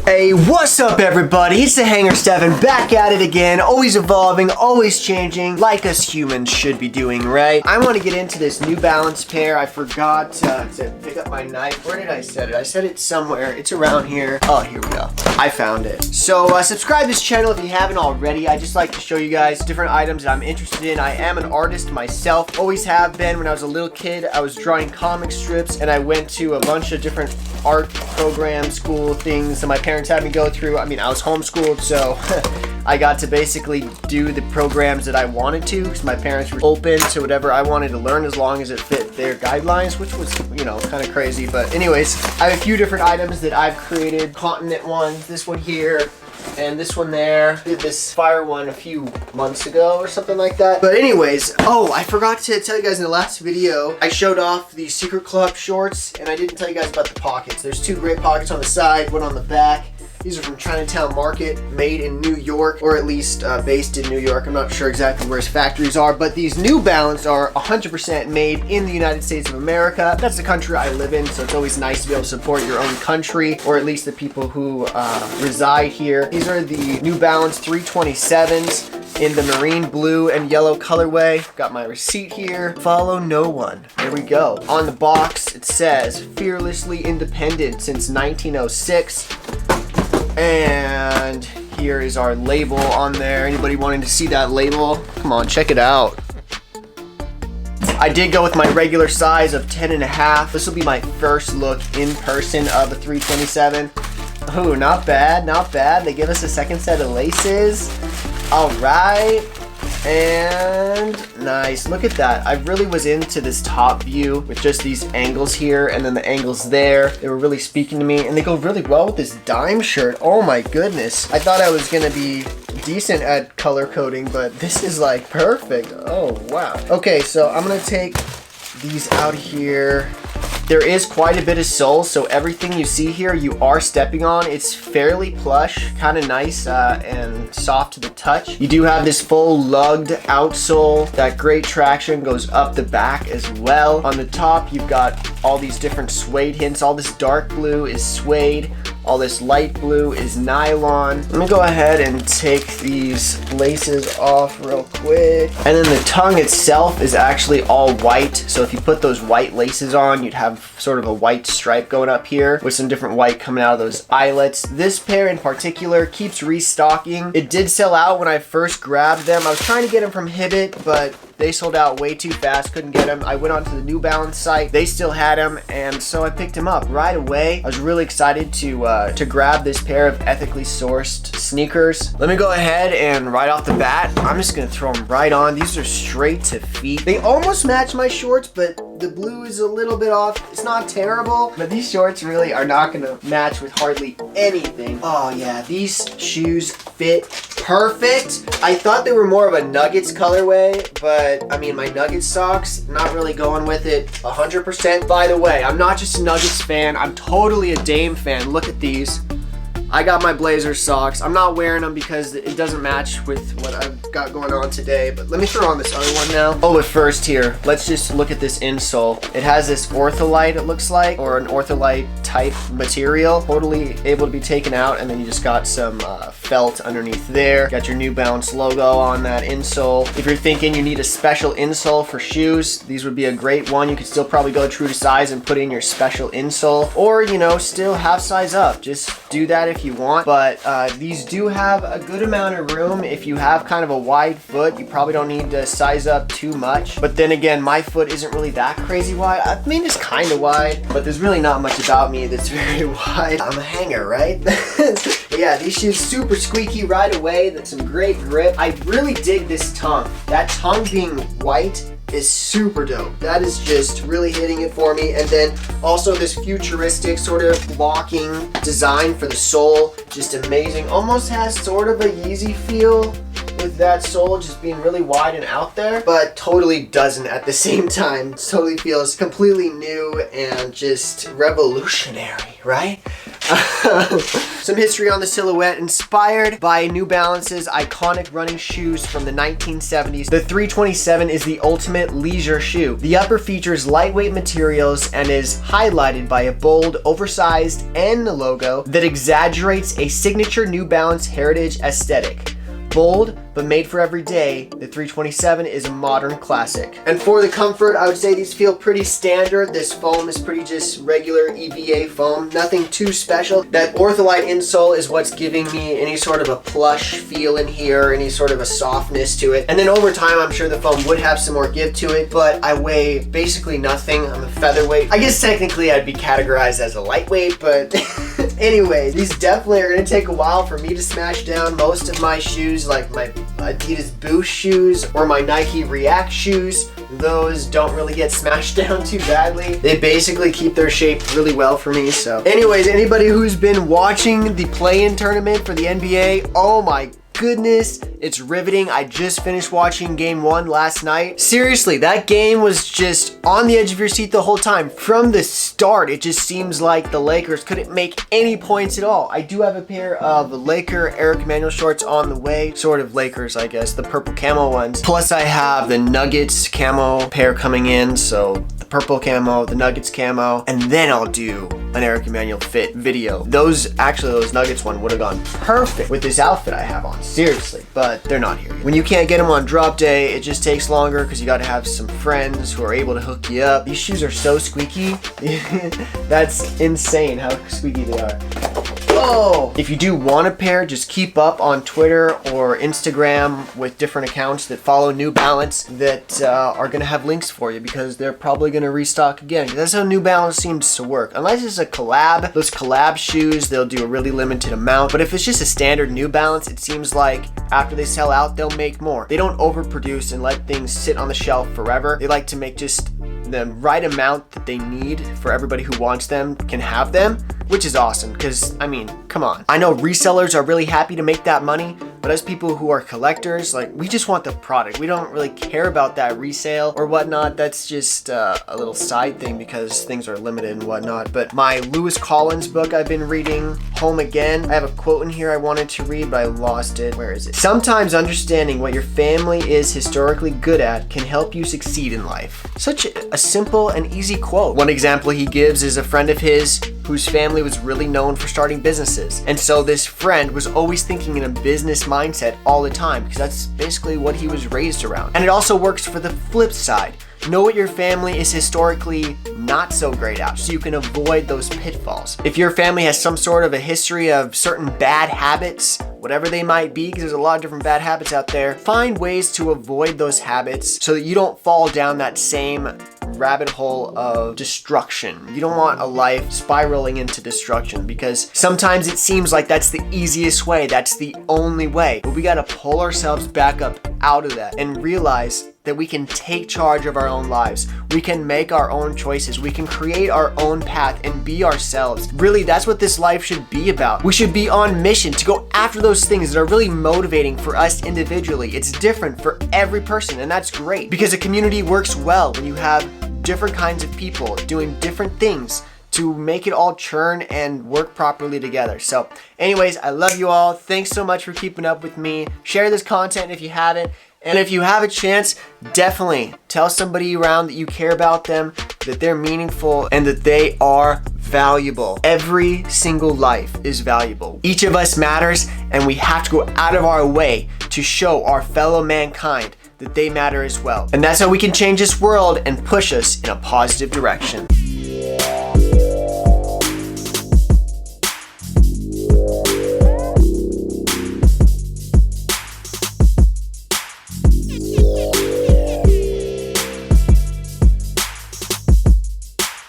Hey, what's up everybody? It's the Hanger Stefan back at it again, always evolving, always changing, like us humans should be doing, right? I want to get into this New Balance pair. I forgot to pick up my knife. Where did I set it? I set it somewhere. It's around here. Oh, here we go. I found it. So subscribe to this channel if you haven't already. I just like to show you guys different items that I'm interested in. I am an artist myself, always have been. When I was a little kid, I was drawing comic strips and I went to a bunch of different art programs, school things that my parents had me go through. I mean, I was homeschooled, so I got to basically do the programs that I wanted to because my parents were open to whatever I wanted to learn as long as it fit their guidelines, which was, you know, kind of crazy. But anyways, I have a few different items that I've created. Continent ones, this one here, and this one there. Did this fire one a few months ago or something like that. But anyways, oh, I forgot to tell you guys in the last video, I showed off the Secret Club shorts and I didn't tell you guys about the pockets. There's two great pockets on the side, one on the back. These are from Chinatown Market, made in New York, or at least based in New York. I'm not sure exactly where his factories are, but these New Balance are 100% made in the United States of America. That's the country I live in, so it's always nice to be able to support your own country, or at least the people who reside here. These are the New Balance 327s in the marine blue and yellow colorway. Got my receipt here. Follow no one. There we go. On the box, it says, fearlessly independent since 1906. And here is our label on there. Anybody wanting to see that label? Come on, check it out. I did go with my regular size of 10.5. This will be my first look in person of a 327. Oh, not bad, not bad. They give us a second set of laces. All right. And nice, look at that. I really was into this top view with just these angles here and then the angles there. They were really speaking to me and they go really well with this dime shirt. Oh my goodness. I thought I was gonna be decent at color coding, but this is like perfect. Oh wow. Okay, so I'm gonna take these out here. There is quite a bit of sole, so everything you see here you are stepping on. It's fairly plush, kind of nice and soft to the touch. You do have this full lugged outsole. That great traction goes up the back as well. On the top, you've got all these different suede hints. All this dark blue is suede. All this light blue is nylon. Let me go ahead and take these laces off real quick. And then the tongue itself is actually all white. So if you put those white laces on, you'd have sort of a white stripe going up here with some different white coming out of those eyelets. This pair in particular keeps restocking. It did sell out when I first grabbed them. I was trying to get them from Hibbett, but they sold out way too fast, couldn't get them. I went onto the New Balance site, they still had them, and so I picked them up right away. I was really excited to grab this pair of ethically sourced sneakers. Let me go ahead and right off the bat, I'm just gonna throw them right on. These are straight to feet. They almost match my shorts, but the blue is a little bit off. It's not terrible, but these shorts really are not gonna match with hardly anything. Oh yeah, these shoes fit perfect. I thought they were more of a Nuggets colorway, but I mean, my Nuggets socks, not really going with it 100%. By the way, I'm not just a Nuggets fan, I'm totally a Dame fan. Look at these. I got my Blazer socks. I'm not wearing them because it doesn't match with what I've got going on today, but let me throw on this other one now. Oh, but first here, let's just look at this insole. It has this ortholite, it looks like, or an ortholite type material. Totally able to be taken out, and then you just got some felt underneath there. Got your New Balance logo on that insole. If you're thinking you need a special insole for shoes, these would be a great one. You could still probably go true to size and put in your special insole, or, you know, still half size up. Just do that if you want, but these do have a good amount of room. If you have kind of a wide foot, you probably don't need to size up too much. But then again, my foot isn't really that crazy wide. I mean, it's kind of wide, but there's really not much about me that's very wide. I'm a hanger, right? Yeah, these shoes super squeaky right away. That's some great grip. I really dig this tongue. That tongue being white is super dope. That is just really hitting it for me. And then also this futuristic sort of locking design for the sole, just amazing. Almost has sort of a Yeezy feel with that sole just being really wide and out there, but totally doesn't at the same time. It totally feels completely new and just revolutionary, right? Some history on the silhouette. Inspired by New Balance's iconic running shoes from the 1970s, the 327 is the ultimate leisure shoe. The upper features lightweight materials and is highlighted by a bold, oversized N logo that exaggerates a signature New Balance heritage aesthetic. Bold, but made for every day, the 327 is a modern classic. And for the comfort, I would say these feel pretty standard. This foam is pretty just regular EVA foam, nothing too special. That Ortholite insole is what's giving me any sort of a plush feel in here, any sort of a softness to it. And then over time, I'm sure the foam would have some more give to it, but I weigh basically nothing. I'm a featherweight. I guess technically I'd be categorized as a lightweight, but anyway, these definitely are gonna take a while for me to smash down. Most of my shoes, like my Adidas Boost shoes or my Nike React shoes, those don't really get smashed down too badly. They basically keep their shape really well for me. So anyways, anybody who's been watching the play-in tournament for the NBA, oh my goodness, it's riveting. I just finished watching game 1 last night. Seriously, that game was just on the edge of your seat the whole time. From the start, it just seems like the Lakers couldn't make any points at all. I do have a pair of Laker Eric Emanuel shorts on the way. Sort of Lakers, I guess, the purple camo ones. Plus I have the Nuggets camo pair coming in, so the purple camo, the Nuggets camo, and then I'll do an Eric Emanuel fit video. Those Nuggets one would have gone perfect with this outfit I have on. Seriously, but they're not here yet. When you can't get them on drop day, it just takes longer because you got to have some friends who are able to hook you up. These shoes are so squeaky. That's insane how squeaky they are. Oh! If you do want a pair, just keep up on Twitter or Instagram with different accounts that follow New Balance that are going to have links for you because they're probably going to restock again. That's how New Balance seems to work. Unless it's a collab, those collab shoes, they'll do a really limited amount. But if it's just a standard New Balance, it seems like after they sell out, they'll make more. They don't overproduce and let things sit on the shelf forever. They like to make just the right amount that they need for everybody who wants them can have them, which is awesome because, I mean, come on. I know resellers are really happy to make that money, but as people who are collectors, like, we just want the product. We don't really care about that resale or whatnot. That's just a little side thing because things are limited and whatnot. But my Lewis Collins book I've been reading, Home Again, I have a quote in here I wanted to read, but I lost it. Where is it? Sometimes understanding what your family is historically good at can help you succeed in life. Such a simple and easy quote. One example he gives is a friend of his whose family was really known for starting businesses. And so this friend was always thinking in a business mindset all the time because that's basically what he was raised around. And it also works for the flip side. Know what your family is historically not so great at so you can avoid those pitfalls. If your family has some sort of a history of certain bad habits, whatever they might be, because there's a lot of different bad habits out there, find ways to avoid those habits so that you don't fall down that same rabbit hole of destruction. You don't want a life spiraling into destruction because sometimes it seems like that's the easiest way, that's the only way. But we gotta pull ourselves back up out of that and realize that we can take charge of our own lives. We can make our own choices. We can create our own path and be ourselves. Really, that's what this life should be about. We should be on mission to go after those things that are really motivating for us individually. It's different for every person, and that's great because a community works well when you have different kinds of people doing different things to make it all churn and work properly together. So anyways, I love you all. Thanks so much for keeping up with me. Share this content if you haven't. And if you have a chance, definitely tell somebody around that you care about them, that they're meaningful, and that they are valuable. Every single life is valuable. Each of us matters, and we have to go out of our way to show our fellow mankind that they matter as well. And that's how we can change this world and push us in a positive direction.